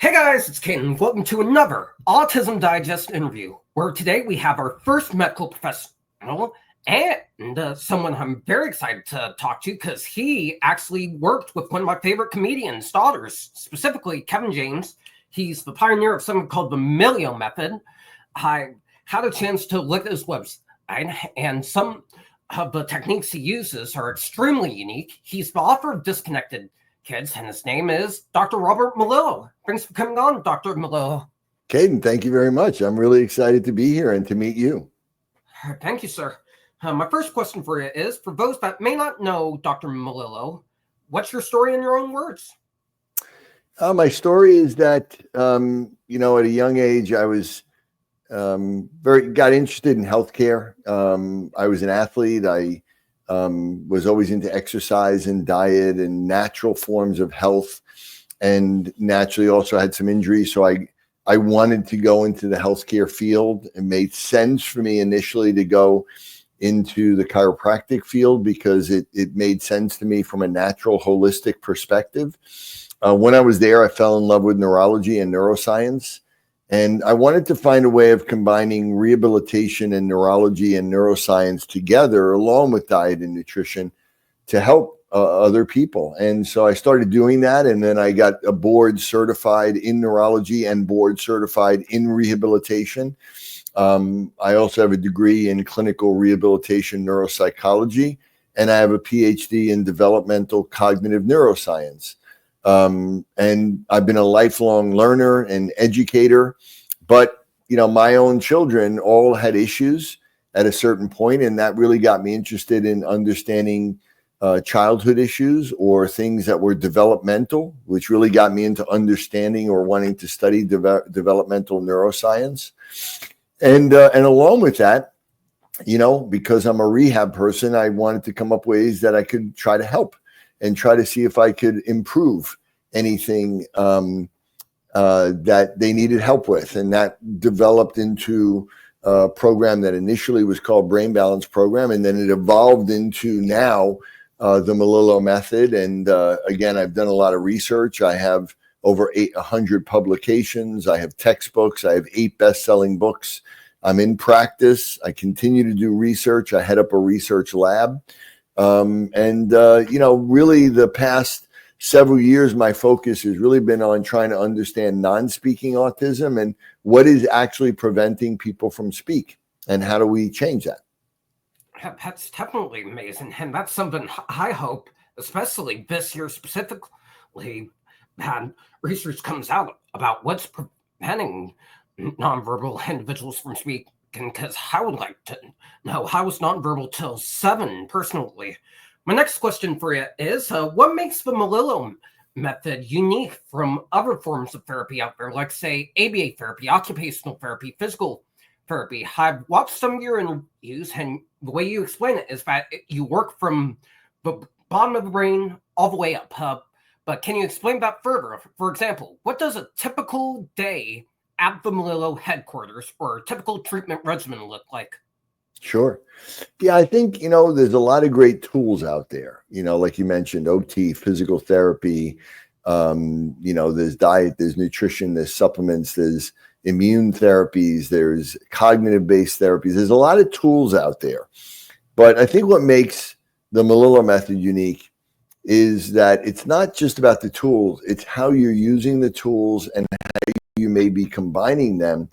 Hey guys, it's Caden. Welcome to another Autism Digest interview, where today we have our first medical professional and someone I'm very excited to talk to because he actually worked with one of my favorite comedians' daughters, specifically Kevin James. He's the pioneer of something called the Melillo method. I had a chance to look at his website, and some of the techniques he uses are extremely unique. He's the author of Disconnected Kids, and his name is Dr. Robert Melillo. Thanks for coming on, Dr. Melillo. Caden, thank you very much. I'm really excited to be here and to meet you. Thank you, sir. My first question for you is, for those that may not know Dr. Melillo, what's your story in your own words? My story is that, at a young age, I was got interested in healthcare. I was an athlete. I was always into exercise and diet and natural forms of health, and naturally also had some injuries. So I wanted to go into the healthcare field. It made sense for me initially to go into the chiropractic field because it made sense to me from a natural, holistic perspective. When I was there, I fell in love with neurology and neuroscience. And I wanted to find a way of combining rehabilitation and neurology and neuroscience together, along with diet and nutrition, to help other people. And so I started doing that. And then I got a board certified in neurology and board certified in rehabilitation. I also have a degree in clinical rehabilitation neuropsychology, and I have a PhD in developmental cognitive neuroscience. And I've been a lifelong learner and educator, but, my own children all had issues at a certain point, and that really got me interested in understanding childhood issues or things that were developmental, which really got me into understanding or wanting to study developmental neuroscience. And along with that, because I'm a rehab person, I wanted to come up with ways that I could try to help and try to see if I could improve anything that they needed help with. And that developed into a program that initially was called Brain Balance Program. And then it evolved into now the Melillo method. And again, I've done a lot of research. I have over 800 publications. I have textbooks. I have 8 best-selling books. I'm in practice. I continue to do research. I head up a research lab. Really the past several years, my focus has really been on trying to understand non-speaking autism and what is actually preventing people from speak and how do we change that? That's definitely amazing. And that's something I hope, especially this year specifically, that research comes out about what's preventing nonverbal individuals from speaking. Because I would like to know, I was nonverbal till 7 personally. My next question for you is, what makes the Melillo method unique from other forms of therapy out there, like say ABA therapy, occupational therapy, physical therapy? I've watched some of your interviews, and the way you explain it is that you work from the bottom of the brain all the way up. But can you explain that further? For example, what does a typical day at the Melillo headquarters or typical treatment regimen look like? Sure. Yeah, I think, there's a lot of great tools out there, like you mentioned, OT, physical therapy, there's diet, there's nutrition, there's supplements, there's immune therapies, there's cognitive-based therapies. There's a lot of tools out there. But I think what makes the Melillo method unique is that it's not just about the tools, it's how you're using the tools and how you may be combining them,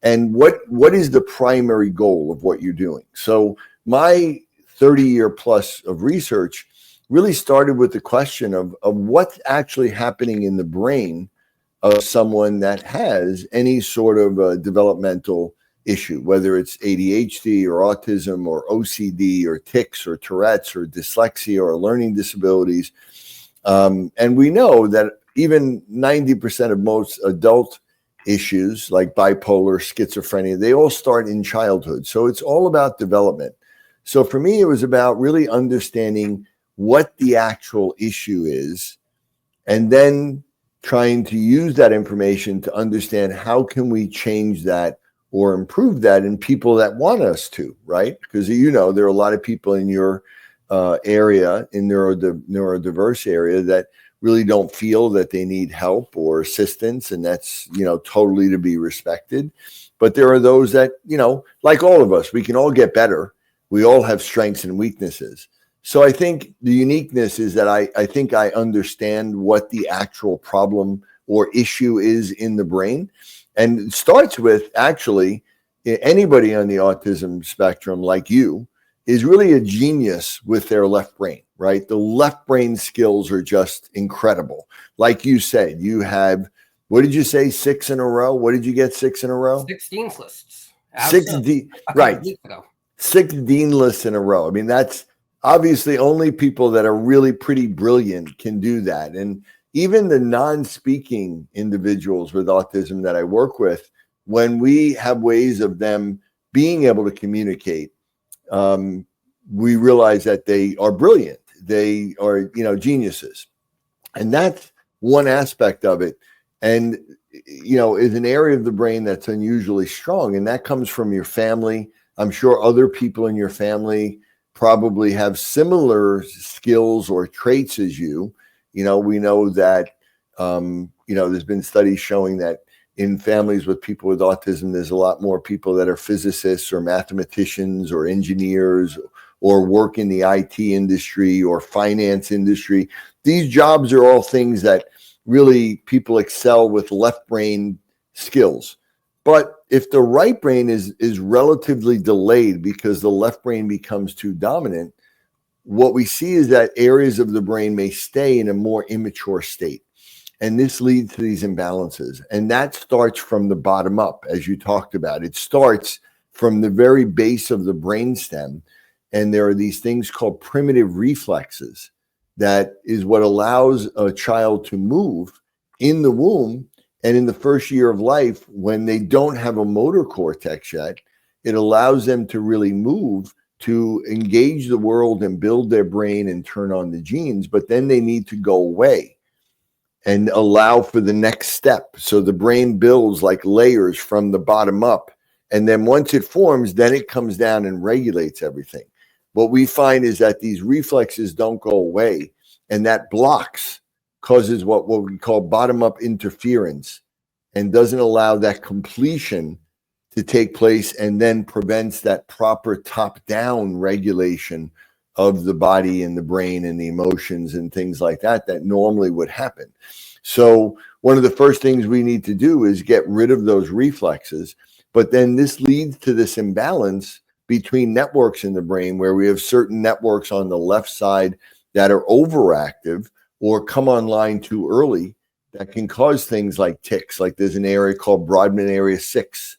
and what is the primary goal of what you're doing. So my 30-year plus of research really started with the question of what's actually happening in the brain of someone that has any sort of a developmental issue, whether it's ADHD or autism or OCD or tics or Tourette's or dyslexia or learning disabilities. And we know that even 90% of most adult issues like bipolar, schizophrenia, they all start in childhood. So it's all about development. So for me, it was about really understanding what the actual issue is, and then trying to use that information to understand how can we change that or improve that in people that want us to, right? Because there are a lot of people in your area, in neurodiverse area, that really don't feel that they need help or assistance, and that's, totally to be respected. But there are those that, like all of us, we can all get better. We all have strengths and weaknesses. So I think the uniqueness is that I think I understand what the actual problem or issue is in the brain. And it starts with, actually, anybody on the autism spectrum like you is really a genius with their left brain, right? The left brain skills are just incredible. Like you said, you have, what did you say, 6 in a row? What did you get, 6 in a row? 16 lists. Six right. 6 dean lists in a row. I mean, that's obviously only people that are really pretty brilliant can do that. And even the non-speaking individuals with autism that I work with, when we have ways of them being able to communicate, we realize that they are brilliant. They are, geniuses. And that's one aspect of it. And, is an area of the brain that's unusually strong. And that comes from your family. I'm sure other people in your family probably have similar skills or traits as you. We know that, there's been studies showing that in families with people with autism, there's a lot more people that are physicists or mathematicians or engineers or work in the IT industry or finance industry. These jobs are all things that really people excel with left brain skills. But if the right brain is relatively delayed because the left brain becomes too dominant, what we see is that areas of the brain may stay in a more immature state. And this leads to these imbalances. And that starts from the bottom up, as you talked about. It starts from the very base of the brainstem. And there are these things called primitive reflexes. That is what allows a child to move in the womb and in the first year of life when they don't have a motor cortex yet. It allows them to really move, to engage the world and build their brain and turn on the genes. But then they need to go away and allow for the next step. So the brain builds like layers from the bottom up. And then once it forms, then it comes down and regulates everything. What we find is that these reflexes don't go away, and that causes what we call bottom-up interference and doesn't allow that completion to take place, and then prevents that proper top-down regulation of the body and the brain and the emotions and things like that normally would happen. So one of the first things we need to do is get rid of those reflexes, but then this leads to this imbalance between networks in the brain where we have certain networks on the left side that are overactive or come online too early that can cause things like tics. Like there's an area called Brodmann area 6,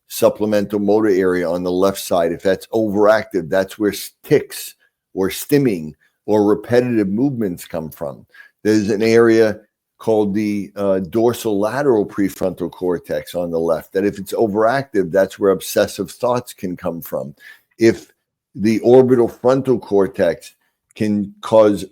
supplemental motor area on the left side. If that's overactive, that's where tics or stimming or repetitive movements come from. There's an area called the dorsolateral prefrontal cortex on the left, that if it's overactive, that's where obsessive thoughts can come from. If the orbital frontal cortex can cause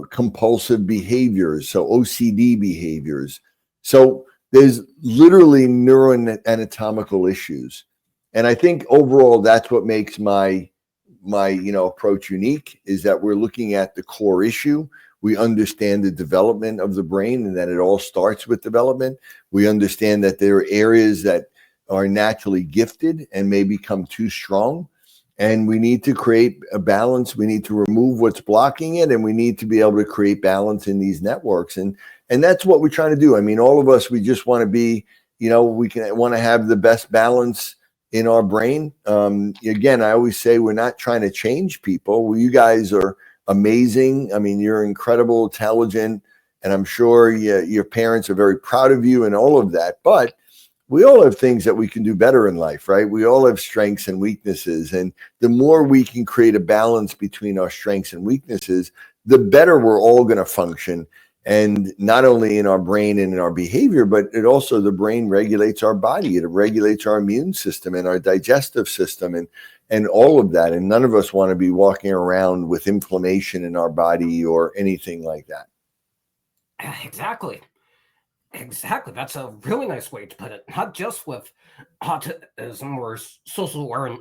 compulsive behaviors, so OCD behaviors. So there's literally neuroanatomical issues. And I think overall, that's what makes my approach unique, is that we're looking at the core issue. We understand the development of the brain and that it all starts with development. We understand that there are areas that are naturally gifted and may become too strong. And we need to create a balance. We need to remove what's blocking it. And we need to be able to create balance in these networks. And that's what we're trying to do. I mean, all of us, we just want to be, we want to have the best balance in our brain. Again, I always say we're not trying to change people. Well, you guys are amazing. I mean, you're incredible, intelligent, and I'm sure your parents are very proud of you and all of that. But we all have things that we can do better in life, right? We all have strengths and weaknesses. And the more we can create a balance between our strengths and weaknesses, the better we're all going to function. And not only in our brain and in our behavior, but the brain regulates our body. It regulates our immune system and our digestive system and all of that. And none of us want to be walking around with inflammation in our body or anything like that. Exactly. That's a really nice way to put it. Not just with autism or social awareness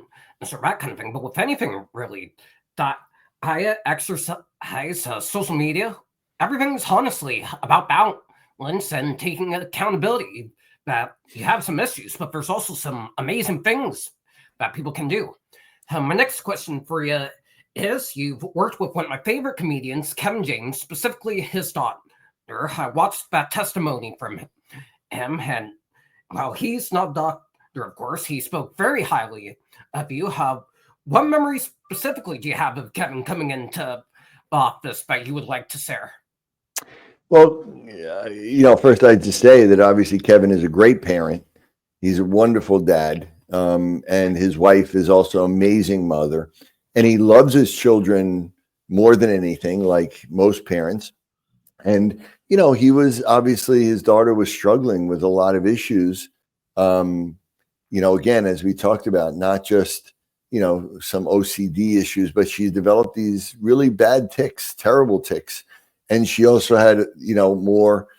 or that kind of thing, but with anything really. That I exercise social media everything's honestly about balance and taking accountability. That you have some issues, but there's also some amazing things that people can do. My next question for you is: you've worked with one of my favorite comedians, Kevin James, specifically his daughter. I watched that testimony from him, and while he's not a doctor, of course, he spoke very highly of you. What memories specifically do you have of Kevin coming into office that you would like to share? Well, first I'd just say that obviously Kevin is a great parent. He's a wonderful dad. And his wife is also an amazing mother. And he loves his children more than anything, like most parents. And, he was obviously, his daughter was struggling with a lot of issues. Again, as we talked about, not just, some OCD issues, but she developed these really bad tics, terrible tics. And she also had, more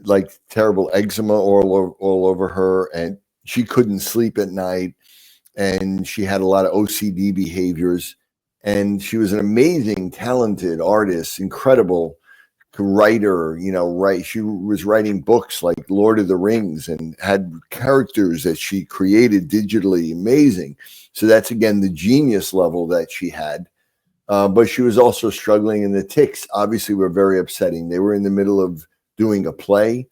like terrible eczema all over her. And she couldn't sleep at night. And she had a lot of OCD behaviors. And she was an amazing, talented artist, incredible writer, she was writing books like Lord of the Rings and had characters that she created digitally, amazing. So that's, again, the genius level that she had. But she was also struggling, and the tics obviously were very upsetting. They were in the middle of doing a play.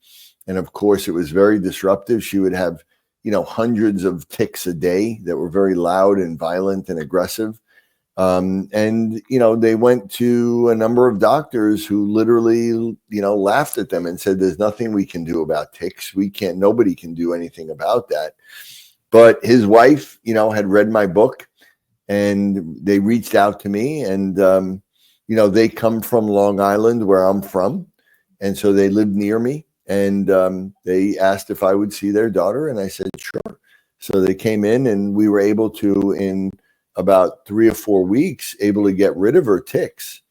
And of course, it was very disruptive. She would have, hundreds of tics a day that were very loud and violent and aggressive. They went to a number of doctors who literally, laughed at them and said, there's nothing we can do about tics. Nobody can do anything about that. But his wife, had read my book, and they reached out to me, and, they come from Long Island, where I'm from. And so they lived near me, and they asked if I would see their daughter. And I said, sure. So they came in, and we were able to, in about 3 or 4 weeks, able to get rid of her tics.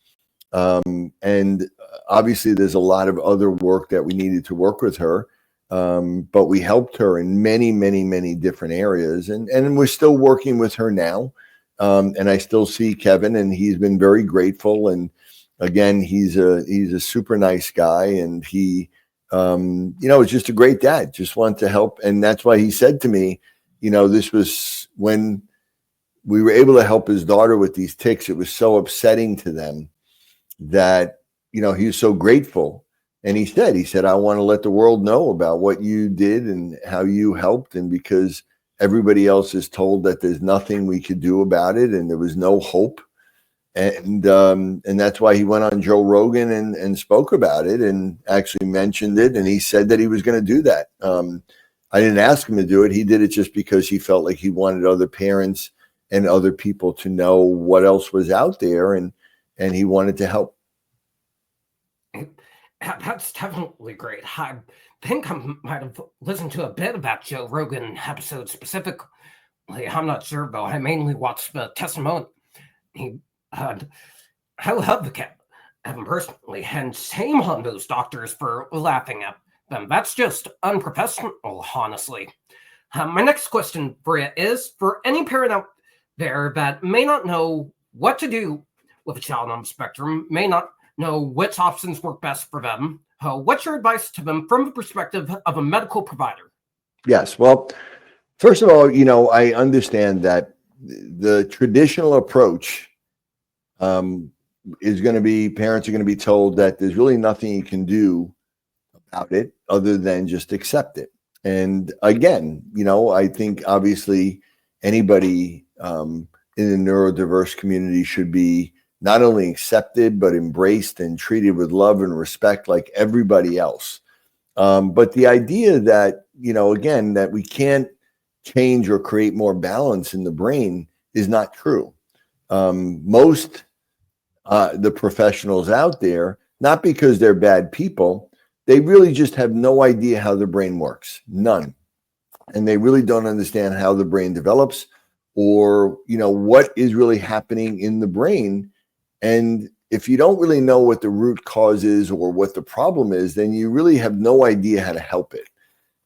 And obviously there's a lot of other work that we needed to work with her. But we helped her in many, many, many different areas. And we're still working with her now. And I still see Kevin, and he's been very grateful. And again, he's a super nice guy, and he, is just a great dad, just wanted to help. And that's why he said to me, this was when we were able to help his daughter with these tics. It was so upsetting to them that, he was so grateful. And he said, I want to let the world know about what you did and how you helped. And because everybody else is told that there's nothing we could do about it, and there was no hope. And that's why he went on Joe Rogan and spoke about it, and actually mentioned it. And he said that he was going to do that. I didn't ask him to do it. He did it just because he felt like he wanted other parents and other people to know what else was out there, and he wanted to help. That's definitely great. I think I might have listened to a bit about Joe Rogan episode specifically. I'm not sure, though. I mainly watched the testimony. I love the Kevin personally, and shame on those doctors for laughing at them. That's just unprofessional, honestly. My next question for you is, for any parent out there that may not know what to do with a child on the spectrum, may not know which options work best for them, what's your advice to them from the perspective of a medical provider? Yes. Well, first of all, I understand that the traditional approach is going to be, parents are going to be told that there's really nothing you can do about it other than just accept it. And again, I think obviously anybody in the neurodiverse community should be not only accepted, but embraced and treated with love and respect like everybody else. But the idea that, again, that we can't change or create more balance in the brain is not true. Most the professionals out there, not because they're bad people, they really just have no idea how the brain works. None. And they really don't understand how the brain develops, or, what is really happening in the brain. And if you don't really know what the root cause is or what the problem is, then you really have no idea how to help it.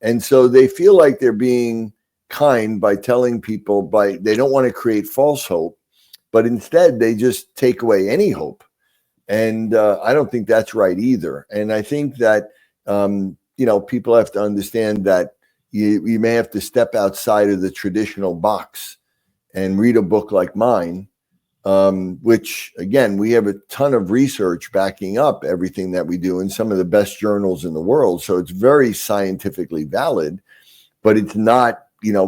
And so they feel like they're being kind by telling people, they don't want to create false hope, but instead they just take away any hope. And I don't think that's right either. And I think that, people have to understand that you may have to step outside of the traditional box and read a book like mine, which, again, we have a ton of research backing up everything that we do in some of the best journals in the world. So it's very scientifically valid, but it's not,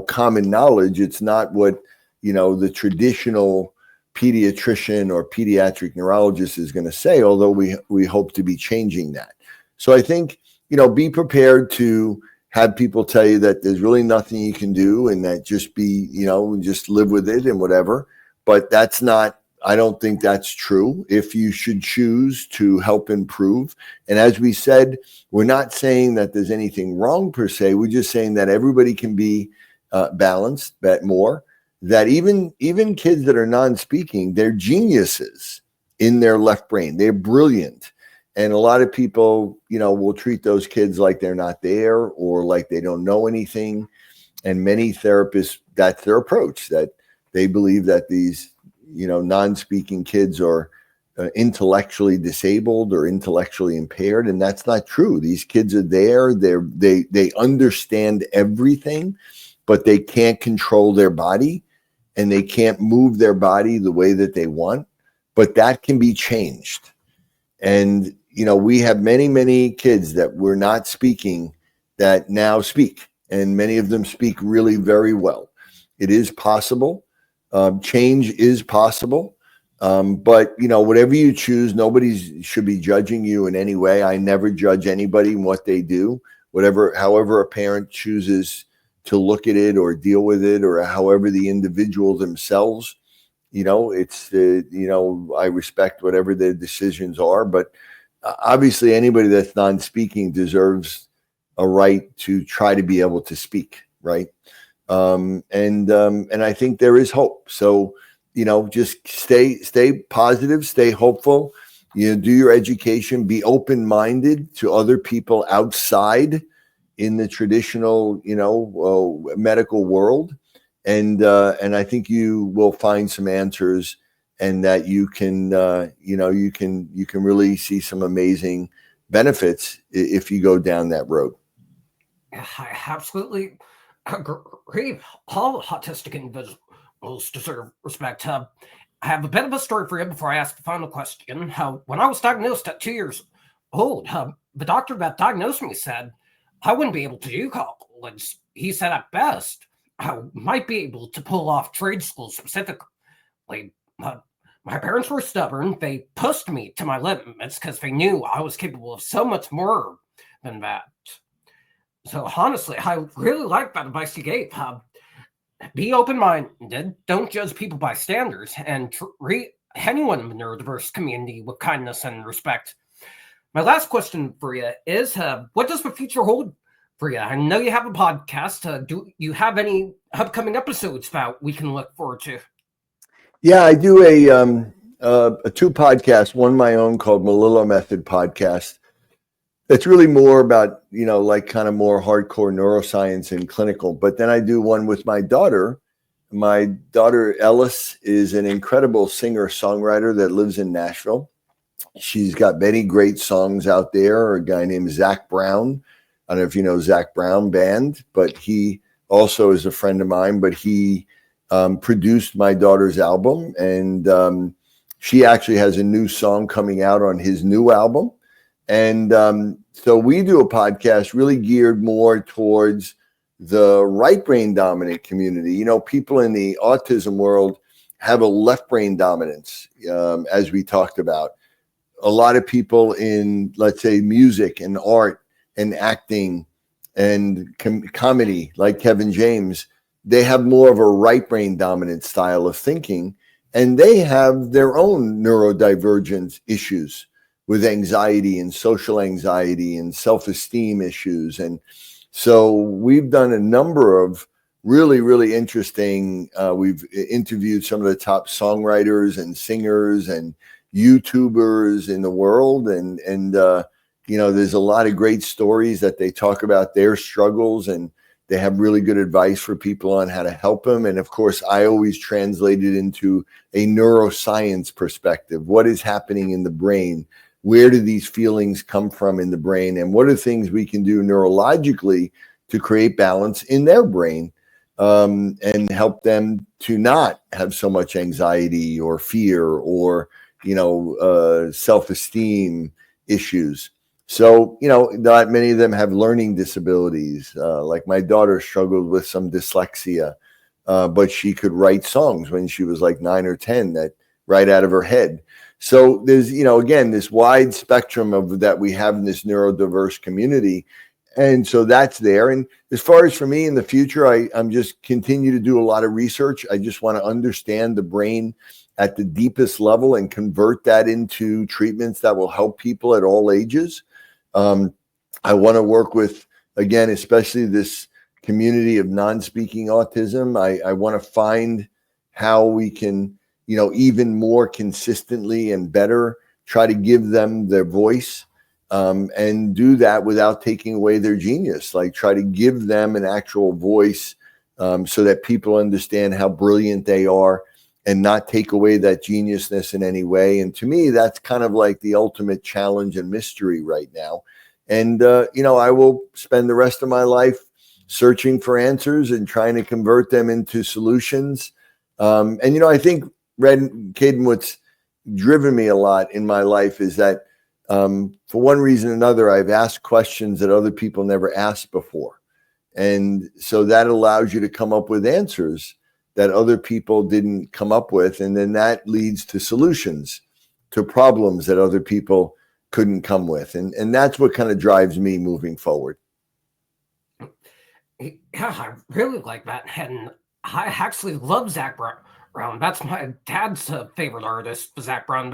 common knowledge. It's not what, the traditional pediatrician or pediatric neurologist is going to say, although we hope to be changing that. So I think, be prepared to have people tell you that there's really nothing you can do and that just just live with it and whatever. But that's not, I don't think that's true. If you should choose to help improve. And as we said, we're not saying that there's anything wrong per se. We're just saying that everybody can be balanced, that even kids that are non-speaking, they're geniuses in their left brain. They're brilliant. And a lot of people, will treat those kids like they're not there or like they don't know anything. And many therapists, that's their approach, that they believe that these, non-speaking kids are intellectually disabled or intellectually impaired. And that's not true. These kids are there. They understand everything, but they can't control their body and they can't move their body the way that they want. But that can be changed. And, we have many, many kids that were not speaking that now speak, and many of them speak really very well. It is possible. Change is possible. But, whatever you choose, nobody should be judging you in any way. I never judge anybody in what they do, however a parent chooses to look at it or deal with it, or however the individual themselves, I respect whatever their decisions are. But obviously anybody that's non-speaking deserves a right to try to be able to speak, right? And I think there is hope. So, just stay positive, stay hopeful, do your education, be open-minded to other people outside in the traditional, medical world. And I think you will find some answers, and that you can really see some amazing benefits if you go down that road. I absolutely agree. All autistic individuals deserve respect. I have a bit of a story for you before I ask the final question. When I was diagnosed at 2 years old, the doctor that diagnosed me said I wouldn't be able to do college. He said at best I might be able to pull off trade school specifically. My parents were stubborn. They pushed me to my limits because they knew I was capable of so much more than that. So honestly, I really like that advice you gave. Be open-minded. Don't judge people by standards, and treat anyone in the neurodiverse community with kindness and respect. My last question for you is, what does the future hold for you? I know you have a podcast. Do you have any upcoming episodes that we can look forward to? Yeah, I do a two podcasts, one my own called Melillo Method Podcast. It's really more about, like kind of more hardcore neuroscience and clinical. But then I do one with my daughter. My daughter, Ellis, is an incredible singer-songwriter that lives in Nashville. She's got many great songs out there. A guy named Zach Brown. I don't know if you know Zach Brown Band, but he also is a friend of mine. But he produced my daughter's album, and she actually has a new song coming out on his new album. And so we do a podcast really geared more towards the right brain dominant community. People in the autism world have a left brain dominance, as we talked about. A lot of people in, let's say, music and art and acting and comedy, like Kevin James, they have more of a right brain dominant style of thinking, and they have their own neurodivergent issues with anxiety and social anxiety and self-esteem issues. And so we've done a number of really, really interesting, we've interviewed some of the top songwriters and singers and YouTubers in the world. And there's a lot of great stories that they talk about their struggles. And They have really good advice for people on how to help them. And of course, I always translate it into a neuroscience perspective. What is happening in the brain? Where do these feelings come from in the brain? And what are things we can do neurologically to create balance in their brain, and help them to not have so much anxiety or fear or, self-esteem issues. So, not many of them have learning disabilities. Like my daughter struggled with some dyslexia, but she could write songs when she was like 9 or 10 that right out of her head. So there's, again, this wide spectrum of that we have in this neurodiverse community. And so that's there. And as far as for me in the future, I'm just continue to do a lot of research. I just want to understand the brain at the deepest level and convert that into treatments that will help people at all ages. I want to work with, again, especially this community of non-speaking autism. I want to find how we can, even more consistently and better try to give them their voice, and do that without taking away their genius. Like try to give them an actual voice, so that people understand how brilliant they are and not take away that geniusness in any way. And to me, that's kind of like the ultimate challenge and mystery right now. And, I will spend the rest of my life searching for answers and trying to convert them into solutions. And, I think, Caden, what's driven me a lot in my life is that, for one reason or another, I've asked questions that other people never asked before. And so that allows you to come up with answers that other people didn't come up with. And then that leads to solutions to problems that other people couldn't come with. And that's what kind of drives me moving forward. Yeah, I really like that. And I actually love Zach Brown. That's my dad's favorite artist, Zach Brown.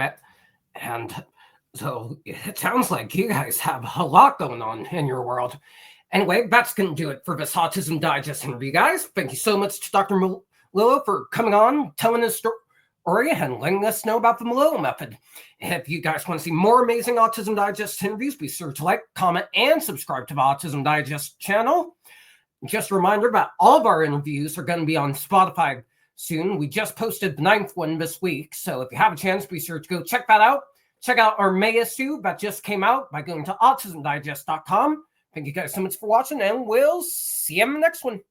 And so it sounds like you guys have a lot going on in your world. Anyway, that's going to do it for this Autism Digest interview, guys. Thank you so much to Dr. Melillo for coming on, telling his story, and letting us know about the Melillo method. If you guys want to see more amazing Autism Digest interviews, be sure to like, comment, and subscribe to the Autism Digest channel. Just a reminder that all of our interviews are going to be on Spotify soon. We just posted the 9th one this week, so if you have a chance, be sure to go check that out. Check out our May issue that just came out by going to autismdigest.com. Thank you guys so much for watching, and we'll see you in the next one.